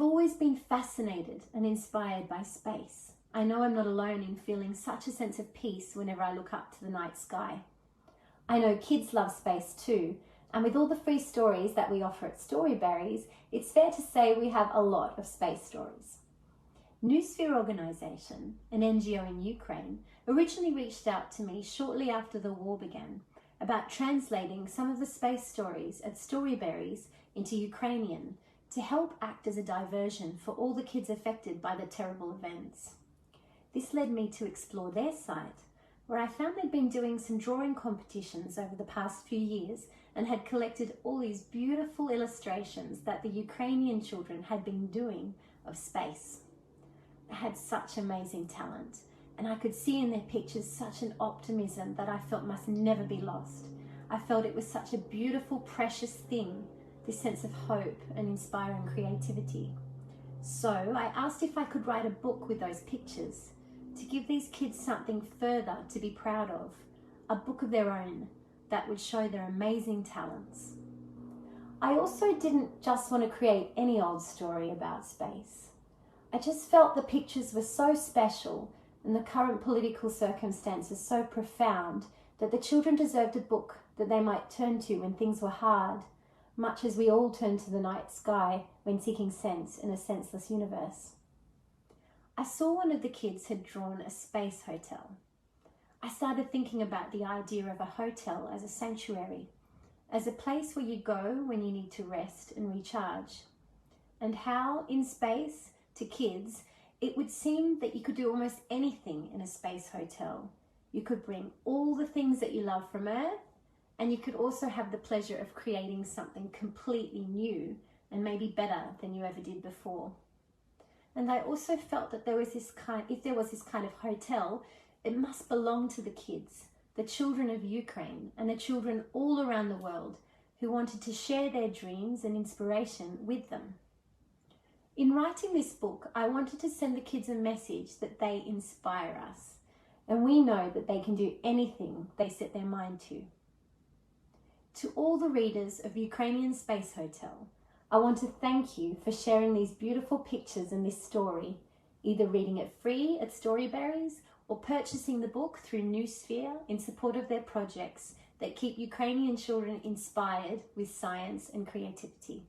I've always been fascinated and inspired by space. I know I'm not alone in feeling such a sense of peace whenever I look up to the night sky. I know kids love space too, and with all the free stories that we offer at Storyberries, it's fair to say we have a lot of space stories. Noosphere Organisation, an NGO in Ukraine, originally reached out to me shortly after the war began about translating some of the space stories at Storyberries into Ukrainian to help act as a diversion for all the kids affected by the terrible events. This led me to explore their site, where I found they'd been doing some drawing competitions over the past few years and had collected all these beautiful illustrations that the Ukrainian children had been doing of space. They had such amazing talent, and I could see in their pictures such an optimism that I felt must never be lost. I felt it was such a beautiful, precious thing, this sense of hope and inspiring creativity. So I asked if I could write a book with those pictures, to give these kids something further to be proud of, a book of their own that would show their amazing talents. I also didn't just want to create any old story about space. I just felt the pictures were so special and the current political circumstances so profound that the children deserved a book that they might turn to when things were hard, much as we all turn to the night sky when seeking sense in a senseless universe. I saw one of the kids had drawn a space hotel. I started thinking about the idea of a hotel as a sanctuary, as a place where you go when you need to rest and recharge, and how in space, to kids, it would seem that you could do almost anything in a space hotel. You could bring all the things that you love from Earth, and you could also have the pleasure of creating something completely new and maybe better than you ever did before. And I also felt that if there was this kind of hotel, it must belong to the kids, the children of Ukraine and the children all around the world who wanted to share their dreams and inspiration with them. In writing this book, I wanted to send the kids a message that they inspire us, and we know that they can do anything they set their mind to. To all the readers of Ukrainian Space Hotel, I want to thank you for sharing these beautiful pictures and this story, either reading it free at Storyberries or purchasing the book through Noosphere in support of their projects that keep Ukrainian children inspired with science and creativity.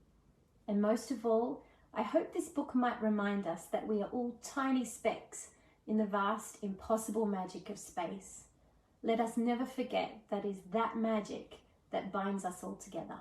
And most of all, I hope this book might remind us that we are all tiny specks in the vast, impossible magic of space. Let us never forget that is that magic that binds us all together.